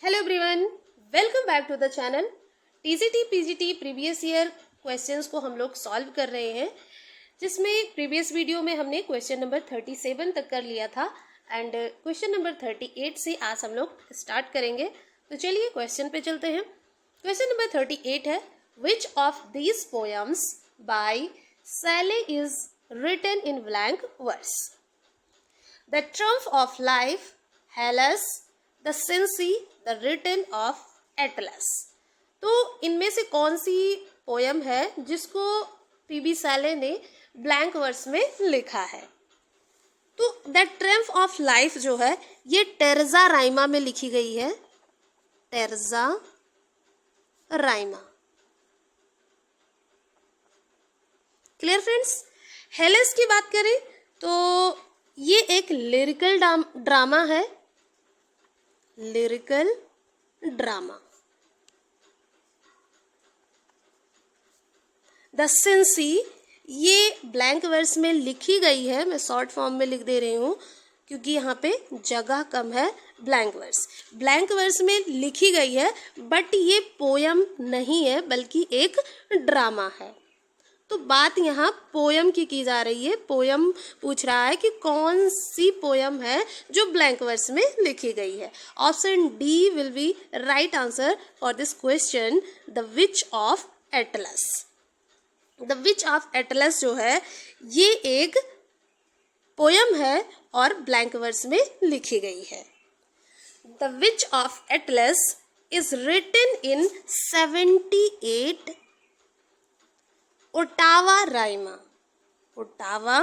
Hello everyone, welcome back to the channel. TGT PGT previous year questions को हम लोग solve कर रहे हैं, जिसमें प्रीवियस वीडियो में हमने क्वेश्चन नंबर 37 तक कर लिया था एंड क्वेश्चन नंबर 38 से आज हम लोग स्टार्ट करेंगे। तो चलिए क्वेश्चन पे चलते हैं। क्वेश्चन नंबर 38 है, which of these poems by Shelley is written in blank verse? The triumph of life, Hellas, the Cenci, the written of Atlas. तो इनमें से कौन सी पोयम है जिसको पीबी सैले ने ब्लैंक वर्स में लिखा है? तो द ट्रम्फ ऑफ लाइफ जो है ये टेरजा राइमा में लिखी गई है। टेरजा राइमा। Clear friends? हेलस की बात करें तो ये एक लिरिकल ड्रामा है। Lyrical drama. द सेंसी ये ब्लैंक वर्स में लिखी गई है, मैं शॉर्ट फॉर्म में लिख दे रही हूँ क्योंकि यहाँ पे जगह कम है। ब्लैंक वर्स में लिखी गई है, बट ये पोयम नहीं है बल्कि एक ड्रामा है। तो बात यहाँ पोयम की जा रही है। पोयम पूछ रहा है कि कौन सी पोयम है जो ब्लैंक वर्स में लिखी गई है। Option D will be right answer for this question, the witch of Atlas. The witch of Atlas जो है ये एक पोयम है और ब्लैंक वर्स में लिखी गई है। The witch of Atlas is written in 78 ottava rima. Ottava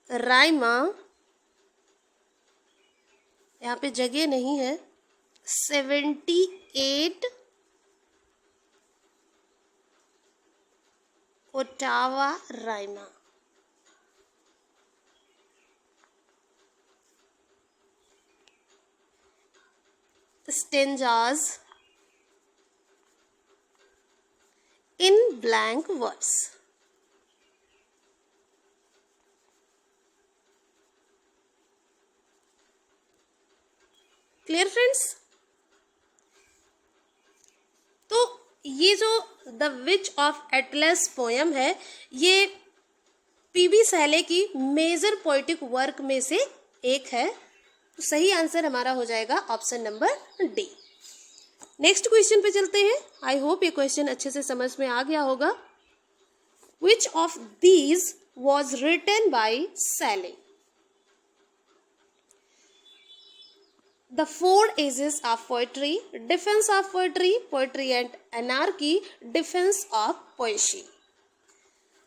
rima, यहाँ पे जगह नहीं है। 78 ottava rima. Stanzas in blank verse. Clear friends? तो ये जो the witch of Atlas poem है ये पीबी सैले की मेजर पोएटिक वर्क में से एक है। तो सही आंसर हमारा हो जाएगा option number D. Next question पे चलते हैं। आई होप ये क्वेश्चन अच्छे से समझ में आ गया होगा। Which of these was written by Shelley? The four ages of poetry, defence of poetry, poetry and anarchy, defence of poetry.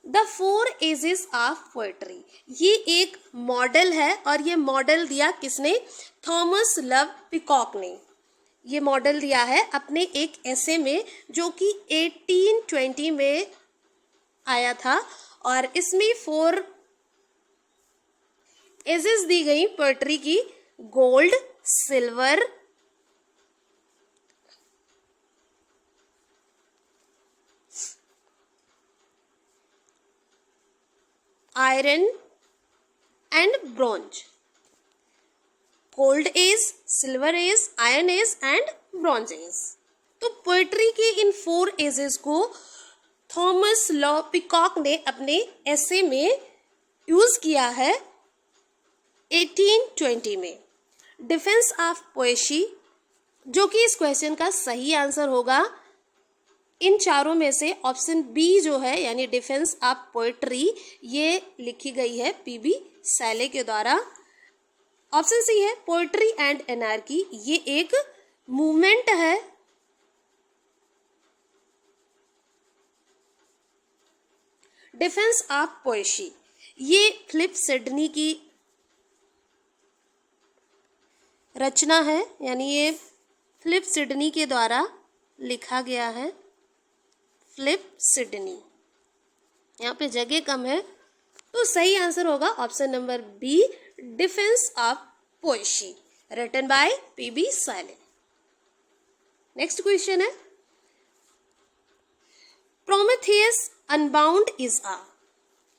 The four ages of poetry ये एक मॉडल है और ये मॉडल दिया किसने? थॉमस लव पिकॉक ने। ये model दिया है अपने एक ऐसे में जो कि 1820 में आया था और इसमें 4 एजेस दी गई पोएट्री की, gold, silver, iron and bronze. Gold age, silver age, iron age and bronze age. तो पोएट्री के इन 4 एजेस को थॉमस लॉ पिकॉक ने अपने ऐसे में यूज किया है 1820 में। डिफेंस ऑफ पोएट्री जो कि इस क्वेश्चन का सही आंसर होगा इन चारों में से ऑप्शन बी जो है, यानी डिफेंस ऑफ पोएट्री, ये लिखी गई है पीबी सैले के द्वारा। ऑप्शन सी है पोएट्री एंड एनार्की, ये एक मूवमेंट है। डिफेंस ऑफ पोएट्री ये फिलिप सिडनी की रचना है, यानी ये फिलिप सिडनी के द्वारा लिखा गया है। फिलिप सिडनी, यहाँ पे जगह कम है तो सही आंसर होगा option number B, defence of poetry, written by PB Shelley. Next question है, Prometheus unbound is a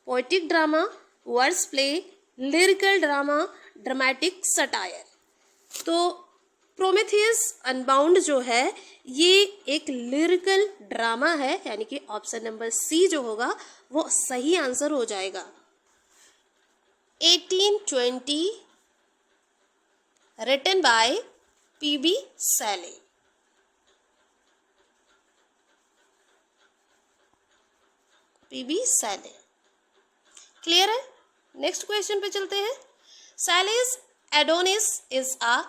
poetic drama, verse play, lyrical drama, dramatic satire. तो प्रोमेथियस अनबाउंड जो है ये एक लिरिकल ड्रामा है, यानी कि ऑप्शन नंबर सी जो होगा वो सही आंसर हो जाएगा। 1820 written by P.B. Shelley। P.B. Shelley। Clear है? नेक्स्ट क्वेश्चन पे चलते हैं। Shelley's Adonis is a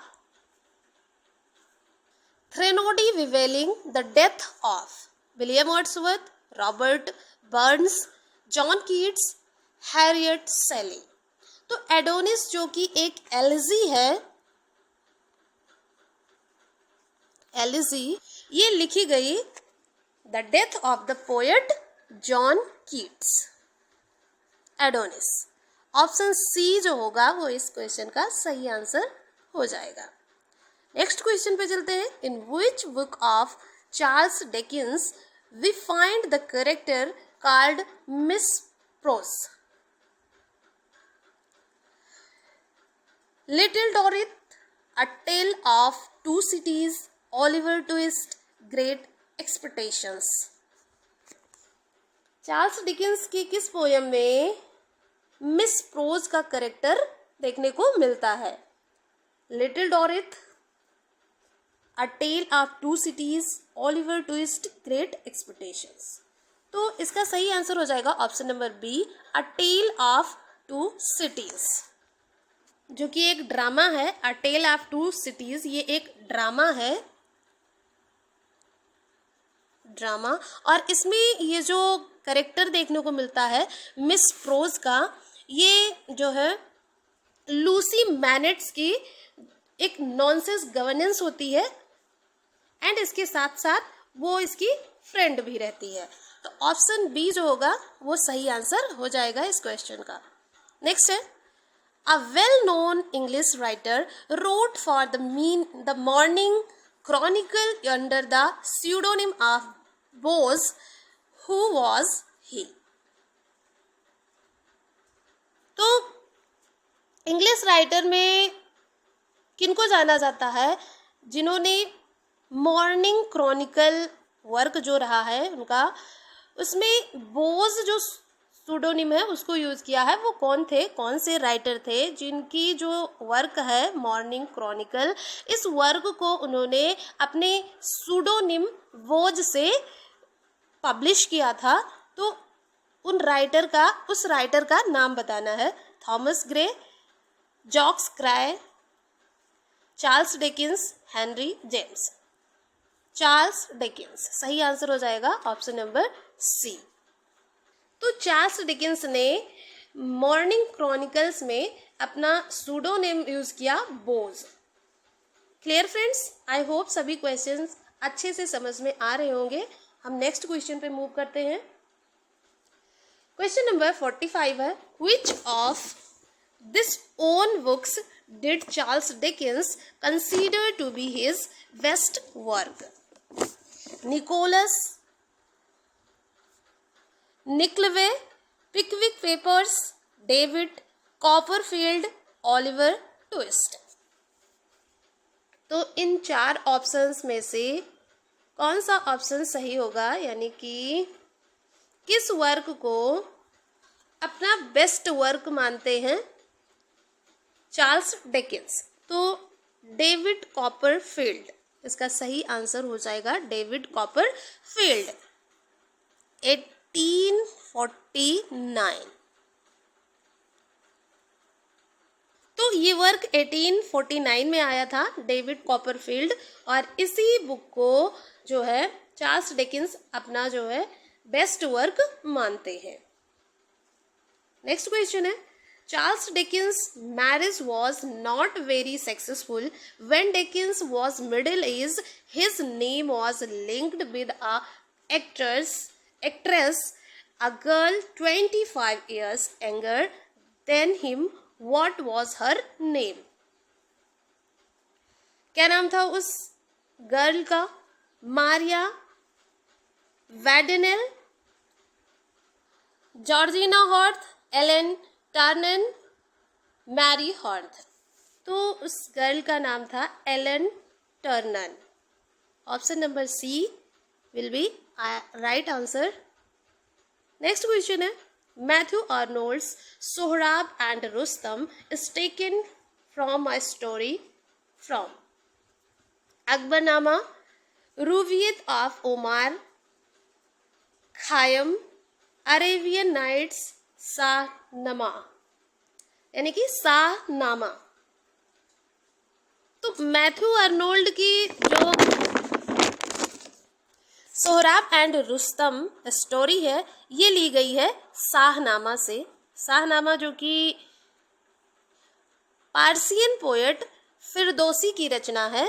threnody revealing the death of William Wordsworth, Robert Burns, John Keats, Harriet सेली। तो एडोनिस जो कि एक एलिजी है, एलिजी ये लिखी गई the death of the poet John Keats. Adonais option C जो होगा वो इस क्वेश्चन का सही आंसर हो जाएगा। नेक्स्ट क्वेश्चन पे चलते हैं। In which book of Charles Dickens we find the character called miss Pross? Little Dorrit, a tale of two cities, Oliver Twist, great expectations. Charles Dickens की किस पोयम में मिस प्रोज का character देखने को मिलता है? Little Dorrit, a tale of two cities, Oliver Twist, great expectations. तो इसका सही आंसर हो जाएगा option number B, a tale of two cities, जो कि एक ड्रामा है। A tale of two cities ये एक ड्रामा है, ड्रामा। और इसमें ये जो कैरेक्टर देखने को मिलता है मिस प्रोज का, ये जो है लूसी मैनेट्स की एक नॉनसेंस गवर्नेंस होती है, एंड इसके साथ साथ वो इसकी फ्रेंड भी रहती है। तो ऑप्शन बी जो होगा वो सही आंसर हो जाएगा इस क्वेश्चन का। नेक्स्ट है, a well known English writer wrote for the Morning Chronicle under the pseudonym of Boz, who was he? तो इंग्लिश राइटर में किनको जाना जाता है जिन्होंने मॉर्निंग क्रॉनिकल वर्क जो रहा है उनका, उसमें बोज जो सूडोनिम है उसको यूज किया है? वो कौन थे, कौन से राइटर थे जिनकी जो वर्क है मॉर्निंग क्रॉनिकल, इस वर्क को उन्होंने अपने सूडोनिम बोज से पब्लिश किया था? तो उस राइटर का नाम बताना है। थॉमस ग्रे, जॉक्स Cary, Charles Dickens, Henry James. Charles Dickens सही आंसर हो जाएगा ऑप्शन नंबर सी। तो चार्ल्स डिकेंस ने मॉर्निंग क्रॉनिकल्स में अपना सूडोनेम यूज किया Boz. Clear friends? I hope सभी क्वेश्चंस अच्छे से समझ में आ रहे होंगे। हम नेक्स्ट क्वेश्चन पे मूव करते हैं। क्वेश्चन नंबर 45 है, which of this own books did Charles Dickens consider to be his best work? Nicholas, Nickleby, Pickwick Papers, David Copperfield, Oliver Twist। तो इन चार ऑप्शंस में से कौन सा ऑप्शन सही होगा, यानी कि किस वर्क को अपना बेस्ट वर्क मानते हैं चार्ल्स डिकेंस? तो डेविड कॉपरफील्ड इसका सही आंसर हो जाएगा, डेविड कॉपरफील्ड। 1849। तो ये वर्क 1849 में आया था, डेविड कॉपरफील्ड, और इसी बुक को जो है चार्ल्स डिकेंस अपना जो है बेस्ट वर्क मानते हैं। नेक्स्ट क्वेश्चन है, Charles Dickens' marriage was not very successful. When Dickens was middle-aged, his name was linked with a actress, a girl 25 years younger than him. What was her name? क्या नाम था उस girl का? Maria Beadnell, Georgina Hogarth, Ellen Turner, Mary Hogarth. तो उस girl का नाम था Ellen Ternan. Option number C will be right answer. Next question है Matthew Arnold's Sohrab and Rustam is taken from a story from Akbarnama, Rubaiyat of Omar Khayyam, Arabian Nights, Shahnameh, यानी कि शाहनामा। तो Matthew Arnold की जो Sohrab and Rustam story है ये ली गई है शाहनामा से। शाहनामा जो कि पार्सियन पोएट फिरदौसी की रचना है।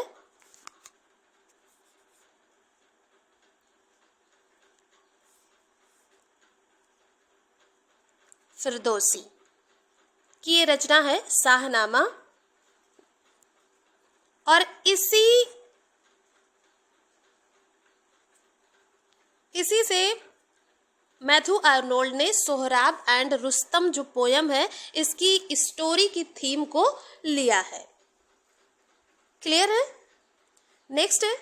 फिरदौसी की ये रचना है शाहनामा, और इसी से मैथ्यू आर्नोल्ड ने सोहराब एंड रुस्तम जो पोयम है इसकी स्टोरी की थीम को लिया है। क्लियर है? नेक्स्ट है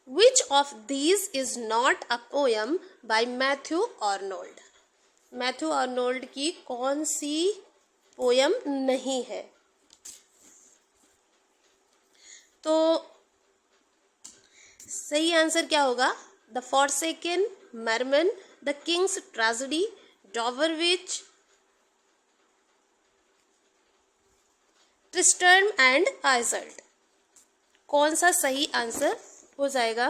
which of these is not a poem bye Matthew Arnold. Matthew Arnold की कौन सी पोयम नहीं है? तो सही आंसर क्या होगा? The forsaken, merman, the king's tragedy, Dover Beach, Tristram and Iseult. कौन सा सही आंसर हो जाएगा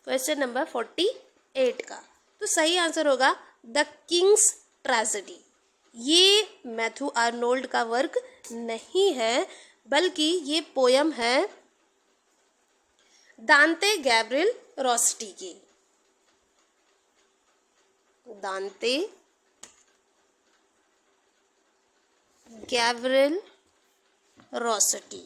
क्वेश्चन नंबर 48 का? तो सही आंसर होगा द किंग्स ट्रेजेडी। ये मैथ्यू आर्नोल्ड का वर्क नहीं है, बल्कि ये पोयम है दांते गैब्रियल रोस्टी की। दांते गैब्रियल रोस्टी।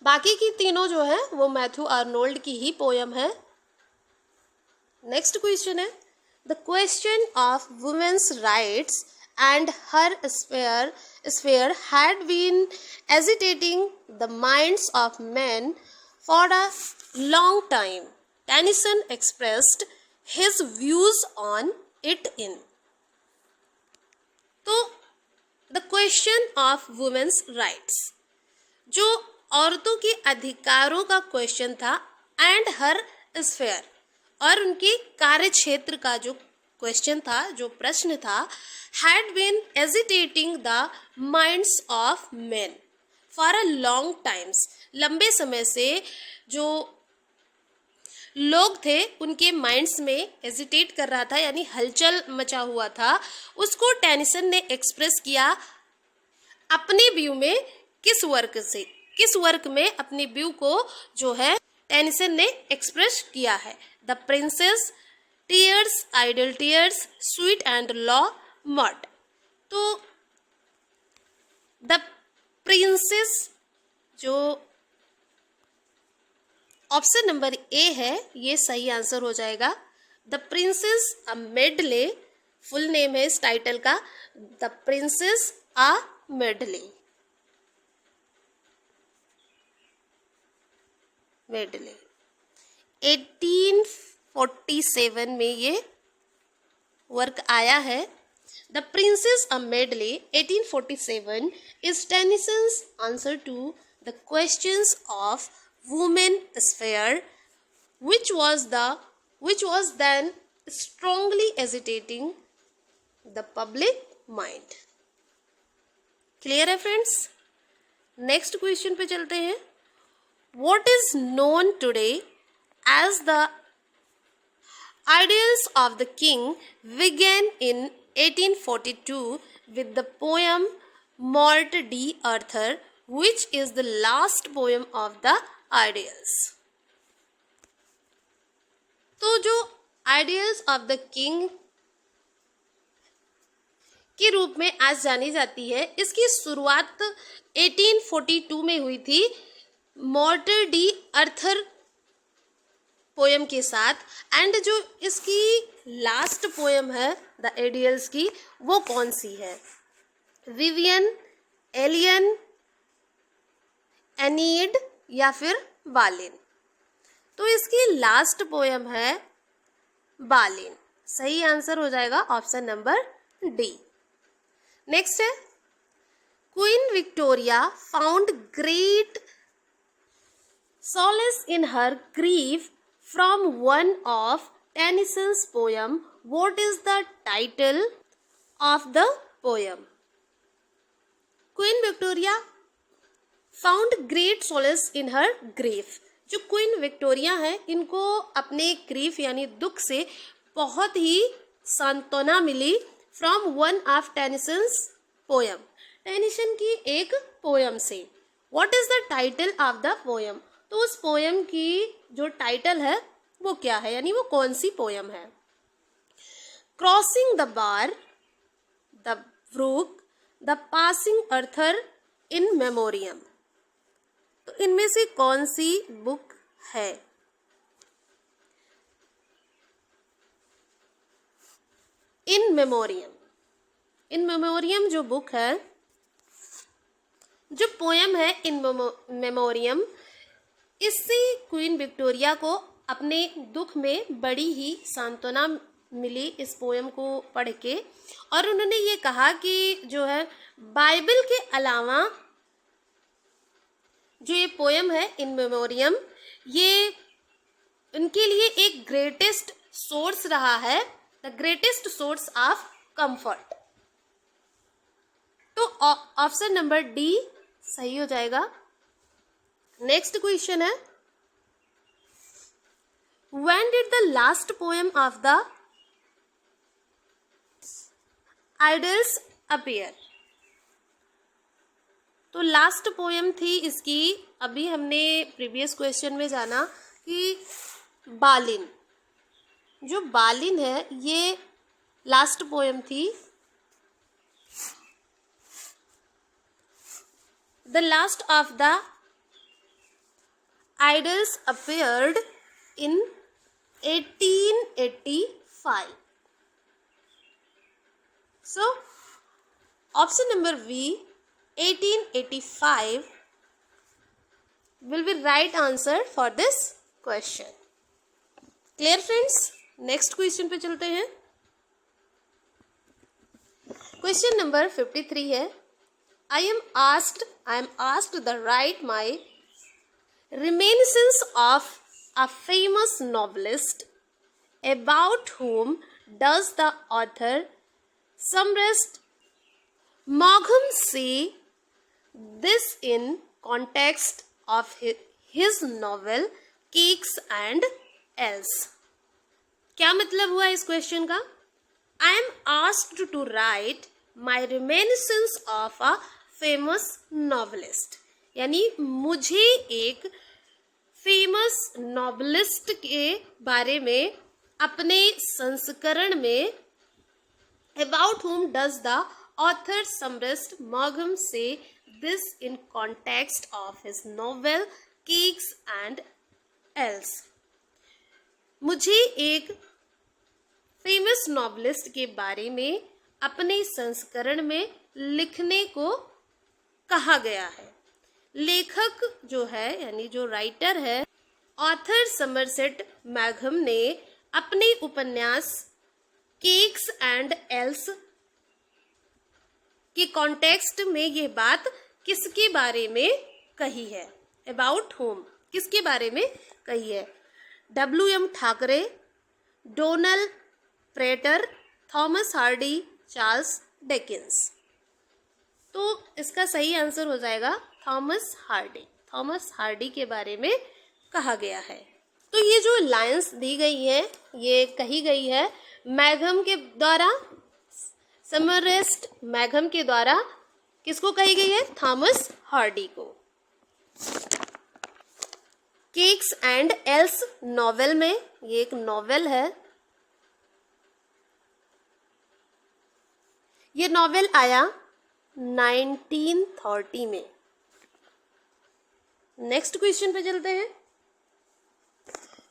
बाकी की तीनों जो है वो मैथ्यू आर्नोल्ड की ही पोयम है। नेक्स्ट क्वेश्चन है the question of women's rights and her sphere had been agitating the minds of men for a long time. Tennyson expressed his views on it in. तो the question of women's rights जो औरतों के अधिकारों का question था, and her sphere और उनके कार्य क्षेत्र का जो क्वेश्चन था, जो प्रश्न था, had been agitating the minds of men for a long times. लंबे समय से जो लोग थे उनके माइंड्स में एजिटेट कर रहा था, यानी हलचल मचा हुआ था। उसको टेनिसन ने एक्सप्रेस किया अपने व्यू में। किस वर्क में अपने व्यू को जो है टेनिसन ने एक्सप्रेस किया है? The princess, tears, idle tears, sweet and low, Maud. तो द प्रिंसेस जो ऑप्शन नंबर ए है ये सही आंसर हो जाएगा। The princess a medley, full name है इस टाइटल का, द प्रिंसेस अ मेडले। 1847 में ये वर्क आया है। The princess a medley 1847 is Tennyson's answer to the questions of women sphere, which was then strongly agitating the public mind. Clear है friends? Next question पे चलते हैं। What is known today as the ideals of the king began in 1842 with the poem Morte d'Arthur, which is the last poem of the ideals. तो जो ideals of the king के रूप में आज जानी जाती है, इसकी शुरुआत 1842 में हुई थी मॉर्टे डी अर्थर पोयम के साथ। एंड जो इसकी लास्ट पोयम है द आइडियल्स की, वो कौन सी है? विवियन, एलियन, एनीड या फिर बालिन। तो इसकी लास्ट पोयम है बालिन। सही आंसर हो जाएगा ऑप्शन नंबर डी। नेक्स्ट है, queen Victoria found great solace in her grief from one of Tennyson's poem. What is the title of the poem? Queen Victoria found great solace in her grief. जो queen Victoria है, इनको अपने grief यानी दुख से बहुत ही सांत्वना मिली from one of Tennyson's poem, Tennyson की एक पोयम से। What is the title of the poem? तो उस पोयम की जो टाइटल है वो क्या है, यानी वो कौन सी पोयम है? Crossing the bar, the brook, the passing Arthur, in memoriam. तो इनमें से कौन सी बुक है? In memoriam. इन मेमोरियम जो बुक है, जो पोयम है इन मेमोरियम, इससे क्वीन विक्टोरिया को अपने दुख में बड़ी ही सांत्वना मिली इस पोयम को पढ़ के। और उन्होंने ये कहा कि जो है बाइबल के अलावा जो ये पोयम है इन मेमोरियम, ये उनके लिए एक ग्रेटेस्ट सोर्स रहा है, the greatest source of comfort. तो ऑप्शन नंबर डी सही हो जाएगा। नेक्स्ट क्वेश्चन है, When did the last poem of the Idols appear? तो लास्ट पोयम थी इसकी, अभी हमने प्रीवियस क्वेश्चन में जाना कि बालिन, जो बालिन है ये लास्ट पोयम थी। The last of the Idols appeared in 1885. So, option number B, 1885 will be right answer for this question. Clear friends? Next question पे चलते हैं। Question number 53 है, I am asked to write my reminiscence of a famous novelist, about whom does the author Somerset Maugham say this in context of his novel Cakes and Else? क्या मतलब हुआ इस question का? I am asked to write my reminiscence of a famous novelist, यानी मुझे एक famous novelist के बारे में अपने संस्करण में, about whom does the author Somerset Maugham say this in context of his novel Cakes and Else. मुझे एक फेमस नॉवलिस्ट के बारे में अपने संस्करण में लिखने को कहा गया है। लेखक जो है यानी जो राइटर है, ऑथर समरसेट मैघम ने अपने उपन्यास केक्स एंड एल्स के कॉन्टेक्स्ट में ये बात किसके बारे में कही है? अबाउट होम, किसके बारे में कही है? W.M. Thackeray, Donald Prater, Thomas Hardy, Charles Dickens. तो इसका सही आंसर हो जाएगा थॉमस हार्डी। थॉमस हार्डी के बारे में कहा गया है। तो ये जो लाइन्स दी गई है, ये कही गई है मैघम के द्वारा, समरसेट मैघम के द्वारा। किसको कही गई है? थॉमस हार्डी को। केक्स एंड एल्स नॉवेल में, ये एक नॉवेल है, ये नॉवेल आया 1930 में। नेक्स्ट क्वेश्चन पे चलते हैं।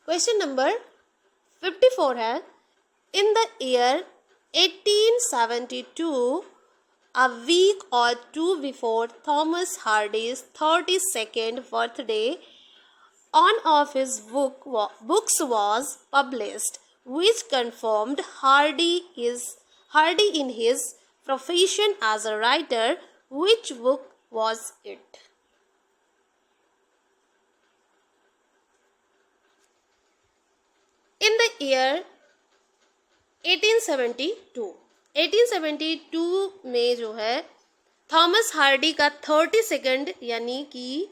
क्वेश्चन नंबर 54 है, in the year 1872 a week or two before Thomas Hardy's 32nd birthday, one of his books was published, which confirmed Hardy in his profession as a writer. Which book was it? In the year 1872 में जो है Thomas Hardy का 32nd यानी कि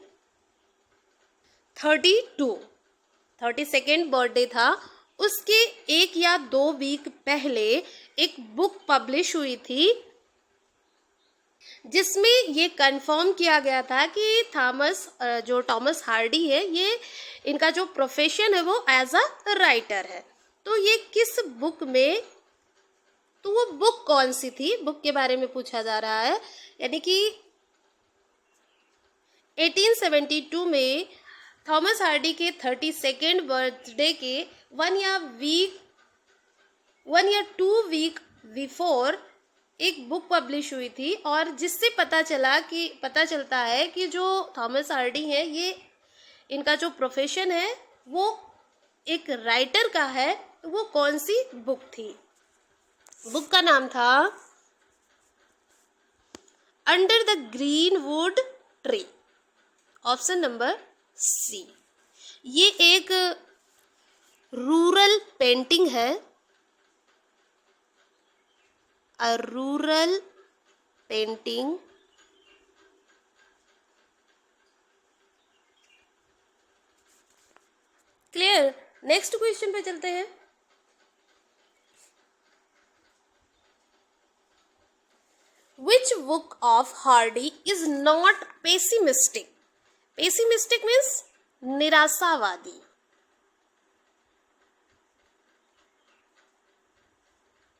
32nd birthday था। उसके एक या 2 वीक पहले एक बुक पब्लिश हुई थी जिसमें ये कंफर्म किया गया था कि थॉमस हार्डी है, ये इनका जो प्रोफेशन है वो एज अ राइटर है। तो ये किस बुक में, तो वो बुक कौन सी थी, बुक के बारे में पूछा जा रहा है। यानी कि 1872 में थॉमस हार्डी के 32nd बर्थडे के 1 या 2 वीक बिफोर एक बुक पब्लिश हुई थी और जिससे पता चलता है कि जो थॉमस हार्डी है, ये इनका जो प्रोफेशन है वो एक राइटर का है। तो वो कौन सी बुक थी? बुक का नाम था under the greenwood tree, option number C. ये एक रूरल पेंटिंग है, a rural painting clear. Next question पे चलते हैं। Which book of Hardy is not pessimistic? Pessimistic means निराशावादी।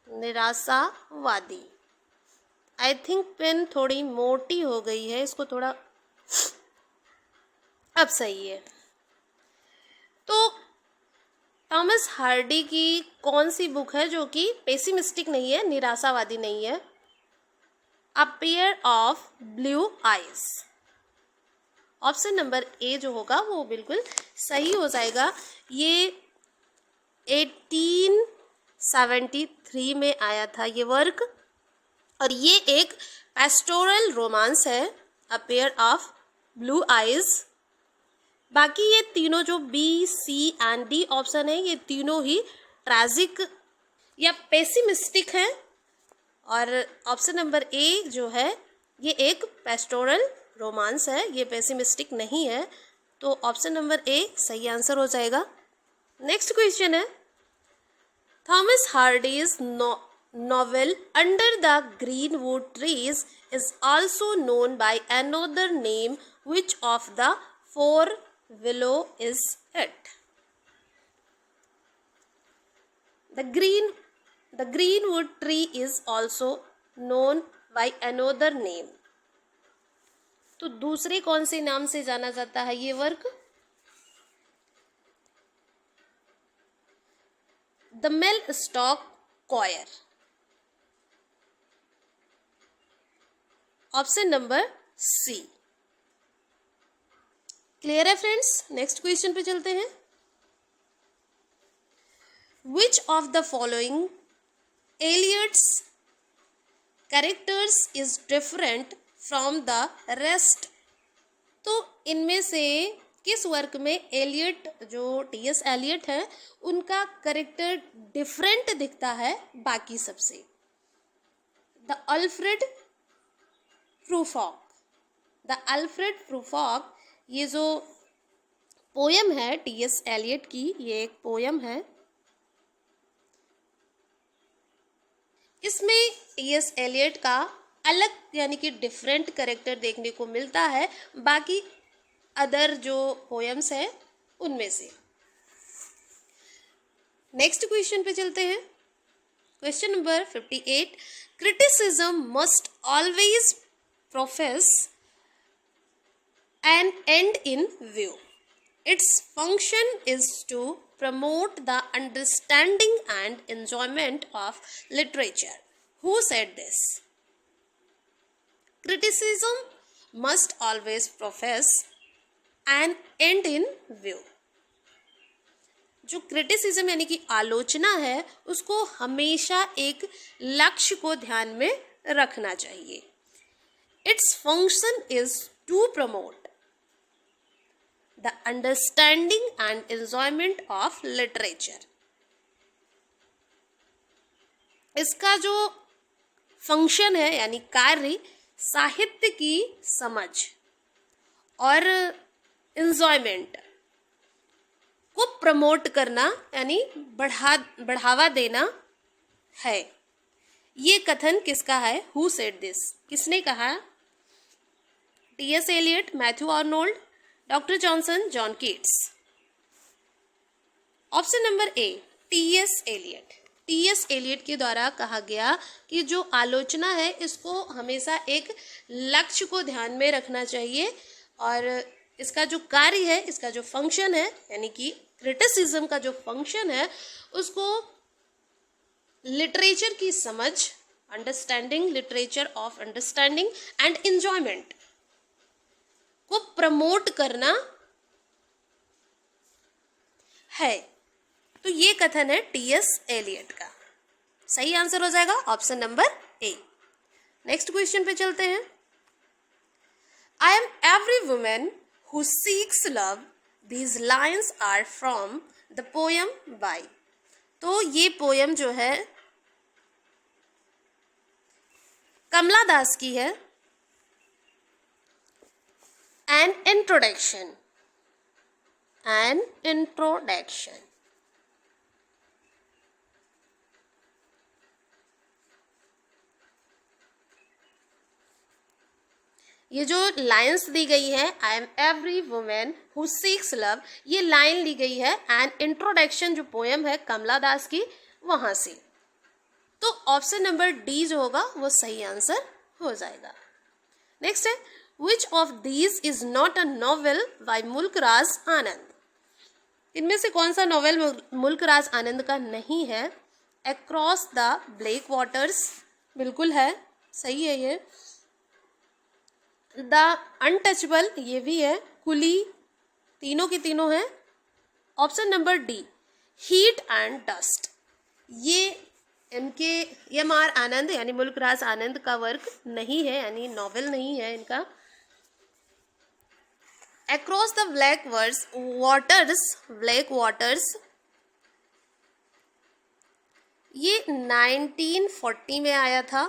निराशावादी। आई थिंक पेन थोड़ी मोटी हो गई है, इसको थोड़ा, अब सही है। तो थॉमस हार्डी की कौन सी बुक है जो कि पेसिमिस्टिक नहीं है, निराशावादी नहीं है? A pair of blue eyes, option number ए जो होगा वो बिल्कुल सही हो जाएगा। ये 1873 में आया था ये वर्क और ये एक पेस्टोरल रोमांस है, a pair of blue eyes. बाकी ये तीनों जो B, C and D option है, ये तीनों ही ट्रैजिक या पेसिमिस्टिक हैं और ऑप्शन नंबर ए जो है ये एक पेस्टोरल रोमांस है, ये पेसिमिस्टिक नहीं है। तो ऑप्शन नंबर ए सही आंसर हो जाएगा। नेक्स्ट क्वेश्चन है, Thomas Hardy's novel Under the Greenwood Trees is also known by another name. Which of the four below is it? The Greenwood Tree is also known by another name. तो दूसरे कौन से नाम से जाना जाता है ये work? The Mellstock choir, option number C. Clear है फ्रेंड्स? नेक्स्ट क्वेश्चन पे चलते हैं। Which of the following Eliot's characters is different from the rest? तो इनमें से किस वर्क में एलियट, जो टी.एस. एलियट है, उनका कैरेक्टर डिफरेंट दिखता है बाकी सबसे? The Alfred Prufrock. The Alfred Prufrock ये जो पोयम है टी.एस. एलियट की, ये एक पोयम है। इसमें टी.एस. एलियट का अलग यानी कि डिफरेंट कैरेक्टर देखने को मिलता है बाकी अदर जो पोयम्स हैं उनमें से। नेक्स्ट क्वेश्चन पे चलते हैं। Question number 58, criticism must always profess an end in view. Its function is to promote the understanding and enjoyment of literature. Who said this? Criticism must always profess an end in view. जो criticism यानी कि आलोचना है उसको हमेशा एक लक्ष्य को ध्यान में रखना चाहिए। Its function is to promote the understanding and enjoyment of literature. इसका जो फंक्शन है यानी कार्य साहित्य की समझ और एंजॉयमेंट को प्रमोट करना यानी बढ़ावा देना है। ये कथन किसका है? Who said this? किसने कहा? T S. Eliot, Matthew Arnold, doctor Johnson, John Keats. Option number A, T S. Eliot. T S. Eliot के द्वारा कहा गया कि जो आलोचना है इसको हमेशा एक लक्ष्य को ध्यान में रखना चाहिए और इसका जो कार्य है, इसका जो फंक्शन है यानी कि क्रिटिसिज्म का जो फंक्शन है उसको लिटरेचर की समझ, understanding literature of understanding and enjoyment को प्रमोट करना है। तो ये कथन है टी.एस. एलियट का। सही आंसर हो जाएगा option number A. Next question पे चलते हैं। I am every woman who seeks love, these lines are from the poem by। तो ये पोयम जो है कमला दास की है। an introduction, an introduction। ये जो लाइन्स दी गई है, I am every woman who seeks love, ये लाइन ली गई है एंड इंट्रोडक्शन जो पोएम है कमला दास की, वहां से। तो ऑप्शन नंबर डी जो होगा वो सही आंसर हो जाएगा। नेक्स्ट है, which of these is not a novel by Mulk Raj Anand. इनमें से कौन सा नॉवेल मुल्कराज आनंद का नहीं है? अक्रॉस द ब्लैक वाटर्स बिल्कुल है, सही है ये। द अनटचेबल ये भी है, कुली, तीनों की तीनों है। Option number D, heat and dust, ये इनके एम.आर. आनंद यानी मुल्कराज आनंद का वर्क नहीं है, यानी नॉवेल नहीं है इनका। अक्रॉस द ब्लैक वाटर्स ये 1940 में आया था।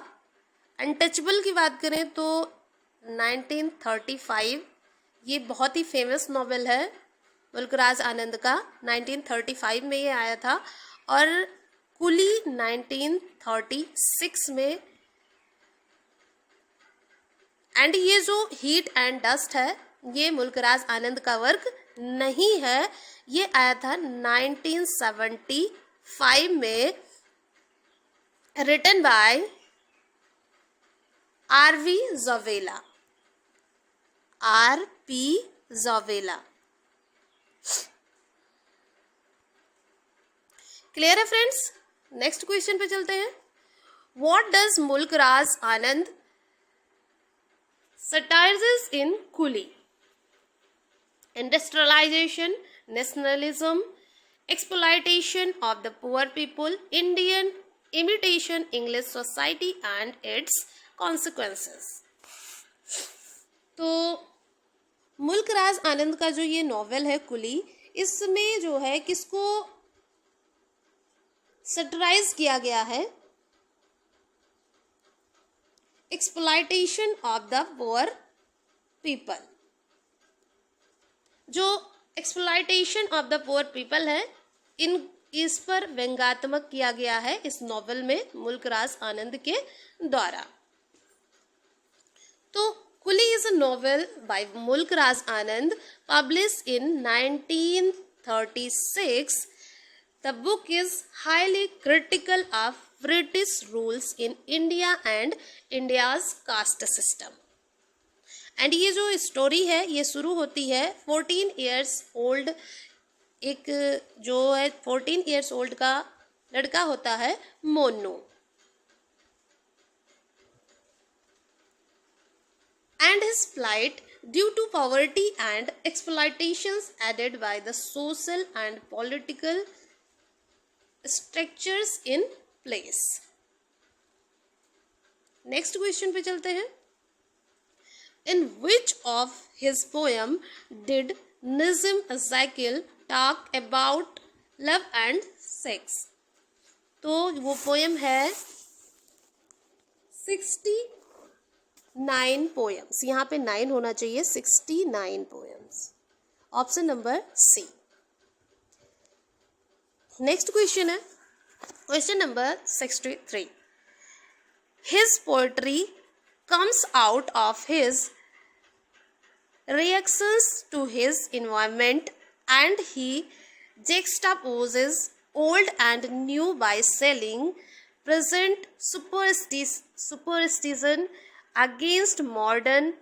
अनटचेबल की बात करें तो 1935, ये बहुत ही फेमस नॉवेल है मुल्कराज आनंद का, 1935 में ये आया था। और कुली 1936 में। एंड ये जो हीट एंड डस्ट है ये मुल्कराज आनंद का वर्क नहीं है, ये आया था 1975 में, written by R.V. Jhabvala, R.P. Jhabvala. Clear है फ्रेंड्स? नेक्स्ट क्वेश्चन पे चलते हैं। What does Mulk Raj Anand satirises in Coolie? Industrialisation, nationalism, exploitation of the poor people, Indian imitation English society and its consequences. तो मुल्कराज आनंद का जो ये नॉवेल है कुली, इसमें जो है किसको सटराइज किया गया है? Exploitation of the poor people. जो exploitation of the poor people है, इस पर व्यंग्यात्मक किया गया है इस नॉवेल में मुल्कराज आनंद के द्वारा। तो कुली is a novel by Mulkraz Anand, published in 1936. The book is highly critical of British rules in India and India's caste system. And ये जो स्टोरी है ये शुरू होती है 14 years old, एक जो है 14 years old का लड़का होता है Monu. and his plight due to poverty and exploitations added by the social and political structures in place. Next question पे चलते हैं. In which of his poem did Nazim Ezekiel talk about love and sex? तो वो poem है 69 poems. यहाँ पे 9 होना चाहिए. 69 poems. Option number C. Next question है question number 63. His poetry comes out of his reactions to his environment, and he juxtaposes old and new by selling present superstition against modern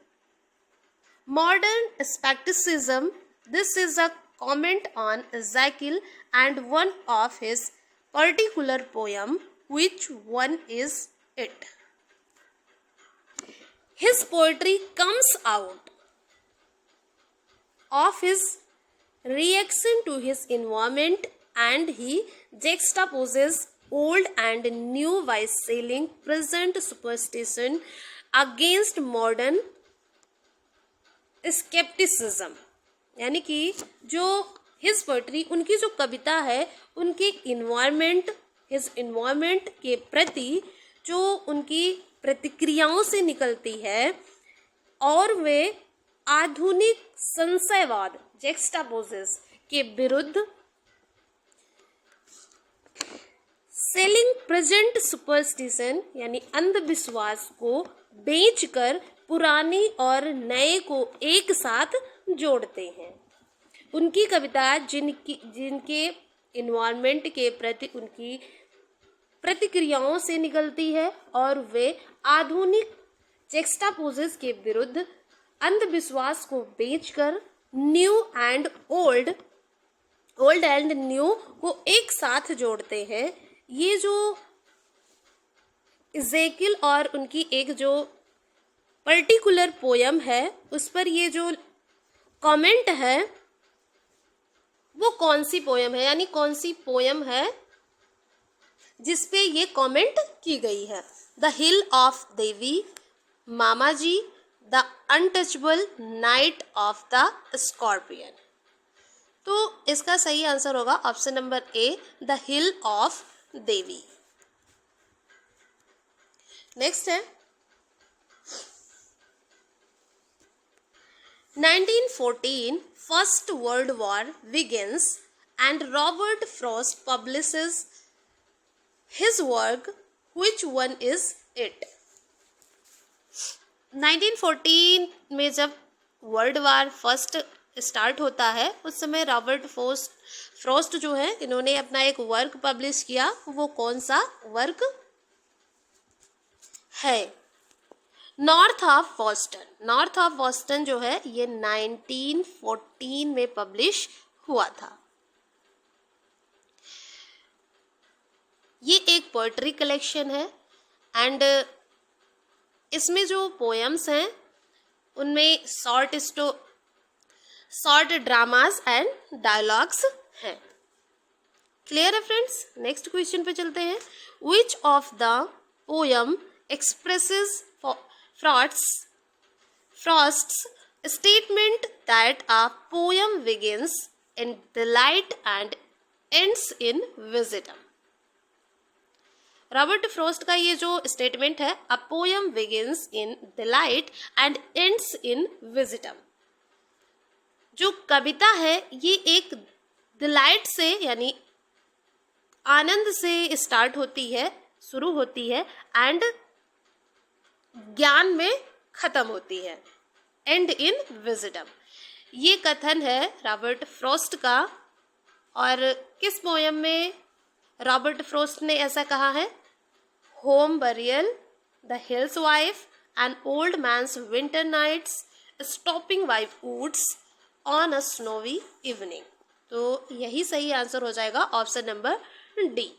skepticism. This is a comment on Ezekiel and one of his particular poem. Which one is it? His poetry comes out of his reaction to his environment, and he juxtaposes old and new by selling present superstition against modern skepticism. यानी कि जो his poetry, उनकी जो कविता है, उनके his environment के प्रति जो उनकी प्रतिक्रियाओं से निकलती है, और वे आधुनिक संशयवाद जेक्स्टापोजेस के विरुद्ध सेलिंग प्रेजेंट सुपरस्टिशन यानी अंधविश्वास को बेचकर पुरानी और नए को एक साथ जोड़ते हैं. उनकी कविता जिनके इन्वायरमेंट के प्रति उनकी प्रतिक्रियाओं से निकलती है, और वे आधुनिक जेक्स्टापोजेस के विरुद्ध अंधविश्वास को बेचकर ओल्ड एंड न्यू को एक साथ जोड़ते हैं. ये जो इज़ेकियल और उनकी एक जो पर्टिकुलर पोयम है, उस पर ये जो कमेंट है, वो कौन सी पोयम है, यानी कौन सी पोयम है जिसपे ये कमेंट की गई है? द हिल ऑफ देवी, मामाजी, the untouchable, night of the scorpion. तो इसका सही आंसर होगा option number A, the hill of Devi. Next है 1914 first world war begins and Robert Frost publishes his work. Which one is it? 1914 में जब world war first start होता है, उस समय रॉबर्ट फ्रॉस्ट जो है, इन्होंने अपना एक वर्क पब्लिश किया. वो कौन सा वर्क है? नॉर्थ ऑफ बॉस्टन जो है, ये 1914 में पब्लिश हुआ था. ये एक पोएट्री कलेक्शन है, एंड इसमें जो पोएम्स हैं उनमें शॉर्ट ड्रामास एंड डायलॉग्स हैं. क्लियर है फ्रेंड्स? नेक्स्ट क्वेश्चन पे चलते हैं. Which of the poem expresses Frost's statement that a poem begins in delight and ends in wisdom. Robert Frost का ये जो स्टेटमेंट है, a poem begins in delight and ends in wisdom, जो कविता है ये एक डिलाइट से यानी आनंद से स्टार्ट होती है, शुरू होती है, एंड ज्ञान में खत्म होती है, एंड इन विजडम. ये कथन है रॉबर्ट फ्रॉस्ट का. और किस पोयम में रॉबर्ट फ्रॉस्ट ने ऐसा कहा है? Home burial, the hill wife, an old man's winter night, stopping by woods on a snowy evening. तो यही सही आंसर हो जाएगा ऑप्शन नंबर डी.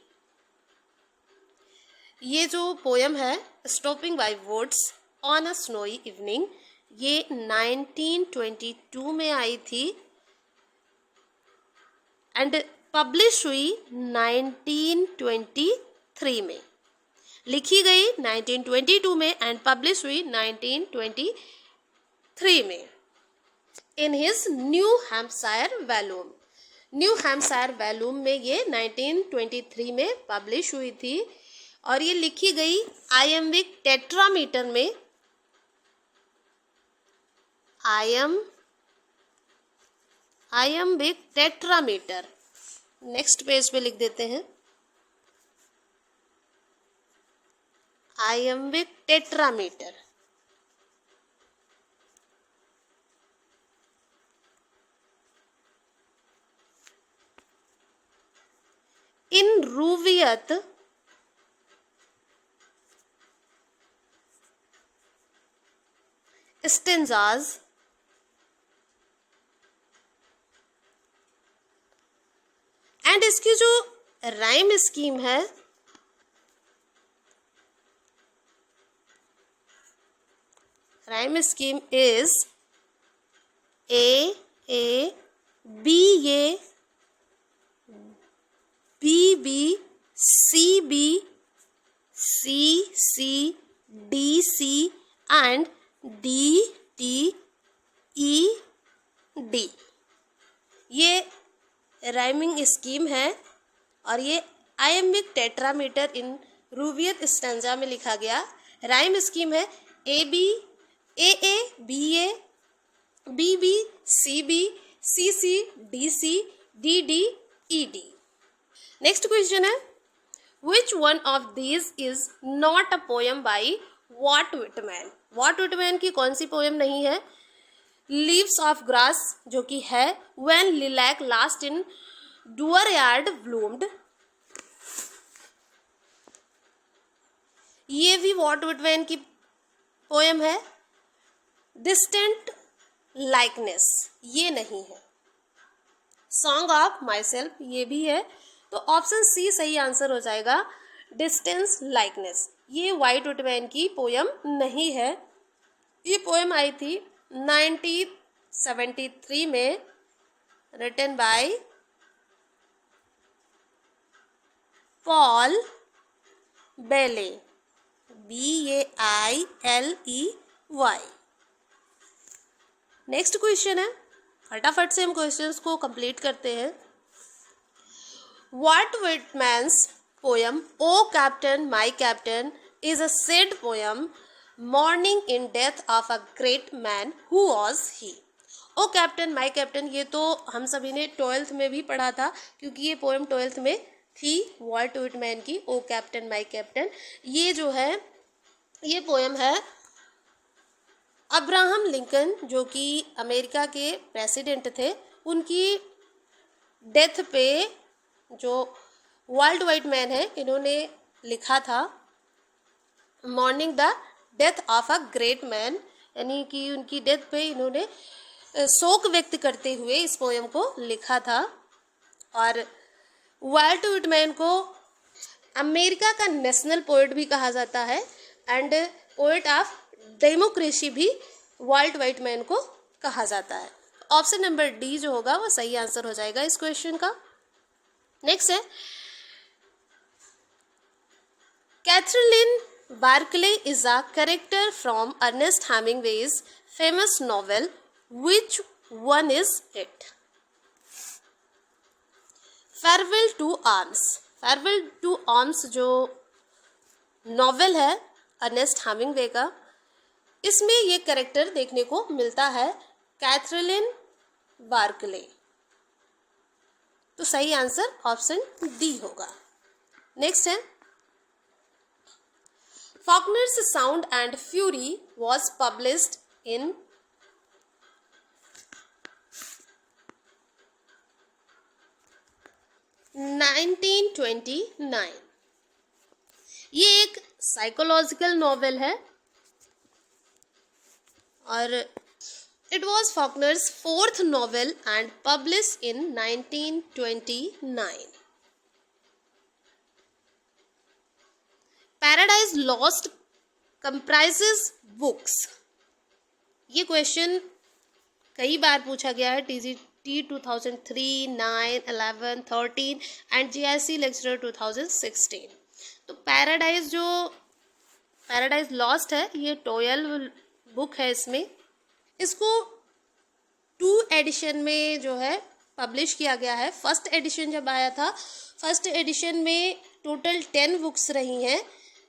ये जो पोयम है stopping by woods on a snowy evening, ये 1922 में आई थी एंड पब्लिश हुई 1923 में। लिखी गई 1922 में एंड पब्लिश हुई 1923 में in his new Hampshire volume. New Hampshire volume में ये 1923 में पब्लिश हुई थी और ये लिखी गई आयम्बिक टेट्रामीटर में। आयम्बिक टेट्रामीटर, नेक्स्ट पेज पे लिख देते हैं iambic tetrameter. In Rubaiyat stanzas and इसकी जो राइम स्कीम है rhyme scheme is A B A B B C B C C D C and D T E D. ये rhyming scheme है और ये iambic tetrameter in Rubaiyat stanza में लिखा गया राइम स्कीम है। A B B B C C D D E D. Next question है which one of these is not a poem by Walt Whitman. Walt Whitman की कौन सी poem नहीं है? Leaves of grass जो कि है, when lilac last in doer yard bloomed, ये भी वॉल्ट विटमैन की पोएम है। डिस्टेंट लाइकनेस ये नहीं है। सॉन्ग ऑफ माई सेल्फ ये भी है, तो ऑप्शन सी सही आंसर हो जाएगा। डिस्टेंस लाइकनेस ये व्हाइट विटमैन की पोएम नहीं है। ये पोएम आई थी 1973 में, written by Paul Bailey, BAILEY। Next question है, फटाफट से हम क्वेश्चंस को कंप्लीट करते हैं। Walt Whitman's poem O captain my captain is a sad poem mourning in death of a great man who was he. O captain my captain ये तो हम सभी ने 12th में भी पढ़ा था, क्योंकि ये पोएम 12th में थी वॉल्ट विटमैन की, ओ कैप्टन माई कैप्टन। ये जो है ये पोएम है अब्राहम लिंकन जो कि अमेरिका के प्रेसिडेंट थे, उनकी डेथ पे जो वॉल्ट विटमैन है इन्होंने लिखा था morning the death of a great man, यानी कि उनकी डेथ पे इन्होंने शोक व्यक्त करते हुए इस पोएम को लिखा था। और वॉल्ट विटमैन को अमेरिका का नेशनल पोएट भी कहा जाता है एंड पोएट ऑफ डेमोक्रेसी भी वॉल्ट विटमैन को कहा जाता है। ऑप्शन नंबर डी जो होगा वो सही आंसर हो जाएगा इस क्वेश्चन का। नेक्स्ट है, Catherine Barkley is a character from Ernest Hemingway's famous novel, which one is it? Farewell to arms. Farewell to arms जो नॉवेल है अर्नेस्ट हेमिंगवे का, इसमें ये कैरेक्टर देखने को मिलता है कैथरीन बार्कले, तो सही आंसर ऑप्शन डी होगा। नेक्स्ट है, Faulkner's sound and fury was published in 1929। ये एक साइकोलॉजिकल नॉवेल है और it was Faulkner's 4th novel and published in 1929। Paradise lost comprises books ये क्वेश्चन कई बार पूछा गया है TGT 2003, 9, 11, 13 एंड GIC लेक्चरर 2016। तो पैराडाइज लॉस्ट है, ये 12 बुक है। इसको 2 एडिशन में जो है पब्लिश किया गया है। फर्स्ट एडिशन जब आया था, फर्स्ट एडिशन में टोटल 10 बुक्स रही हैं।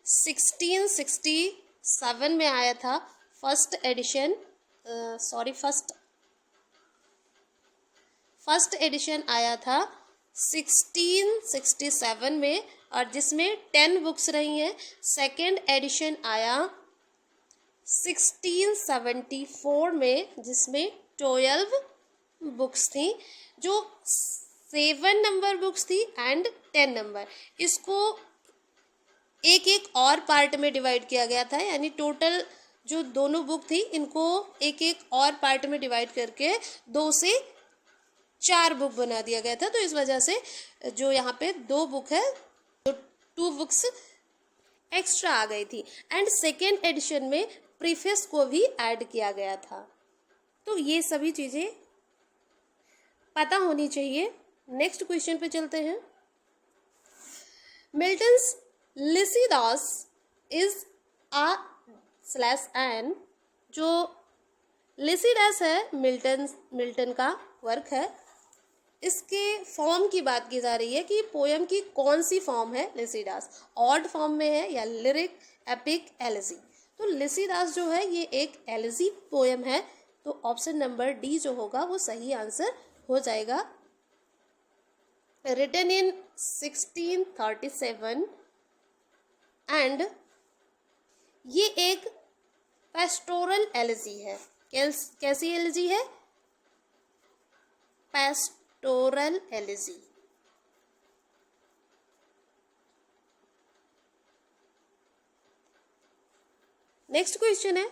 1667 में आया था फर्स्ट एडिशन, फर्स्ट एडिशन आया था 1667 में, और जिसमें 10 बुक्स रही हैं। सेकेंड एडिशन आया 1674 में, जिसमें 12 बुक्स थी, जो 7 नंबर बुक्स थी एंड 10 नंबर। इसको एक एक और पार्ट में डिवाइड किया गया था, यानी टोटल जो दोनों बुक थी इनको एक एक और पार्ट में डिवाइड करके 2 से 4 बुक बना दिया गया था। तो इस वजह से जो यहाँ पे 2 बुक है, तो 2 बुक्स एक्स्ट्रा आ गई थी। एंड सेकेंड एडिशन में प्रीफेस को भी ऐड किया गया था। तो ये सभी चीज़ें पता होनी चाहिए। नेक्स्ट क्वेश्चन पे चलते हैं। Milton's Lycidas is A/N। जो लिसिडास है मिल्टन का वर्क है। इसके फॉर्म की बात की जा रही है कि पोयम की कौन सी फॉर्म है लिसिडास, ऑड फॉर्म में है या लिरिक, एपिक, एलेजी। तो लिसिडास जो है ये एक एलेजी पोयम है। तो ऑप्शन नंबर डी जो होगा वो सही आंसर हो जाएगा। रिटन इन 1637 एंड ये एक पेस्टोरल एलेजी है। कैसी एलेजी है? Pastoral elegy. नेक्स्ट क्वेश्चन है,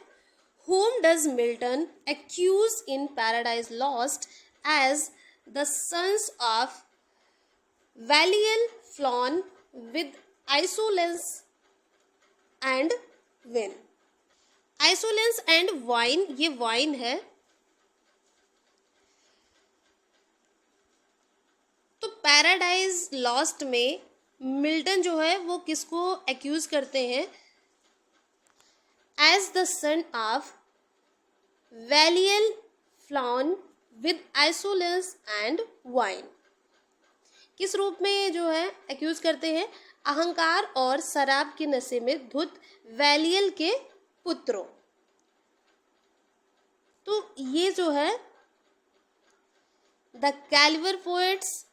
whom does Milton accuse in Paradise Lost as the sons of Belial, Fionn with Isolance and Wine? Isolance and Wine, ये wine है। तो paradise lost में मिल्टन जो है वो किसको एक्यूज करते हैं? As the son of Belial, Fionn with Isolance and Wine। किस रूप में जो है एक्यूज करते हैं? अहंकार और शराब के नशे में धुत Belial के पुत्रों। तो ये जो है the Caliber poets,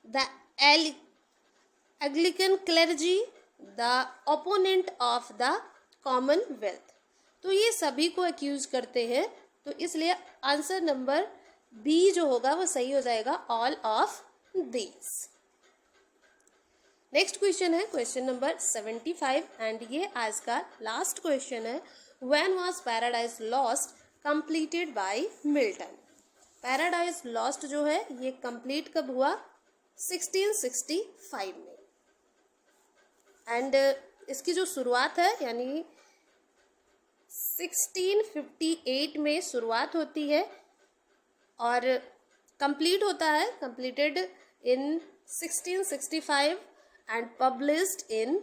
the Anglican clergy, the opponent of the Commonwealth, तो ये सभी को एक्यूज करते हैं। तो इसलिए आंसर नंबर बी जो होगा वो सही हो जाएगा, all of these. Next question है क्वेश्चन नंबर 75 एंड ये आज का लास्ट क्वेश्चन है। When was paradise lost completed by Milton? Paradise lost जो है ये कंप्लीट कब हुआ? 1665 में। एंड इसकी जो शुरुआत है यानी 1658 में शुरुआत होती है और कंप्लीट होता है, completed in 1665 and published in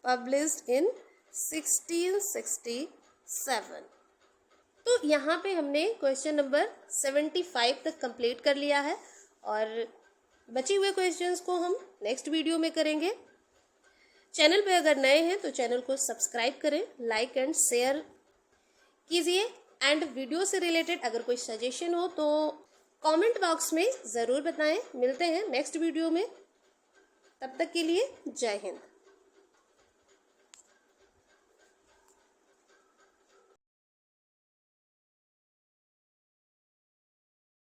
1667। तो यहाँ पे हमने क्वेश्चन नंबर 75 तक कंप्लीट कर लिया है और बचे हुए क्वेश्चंस को हम नेक्स्ट वीडियो में करेंगे। चैनल पे अगर नए हैं तो चैनल को सब्सक्राइब करें, लाइक एंड शेयर कीजिए एंड वीडियो से रिलेटेड अगर कोई सजेशन हो तो कमेंट बॉक्स में ज़रूर बताएं। मिलते हैं नेक्स्ट वीडियो में, तब तक के लिए जय हिंद।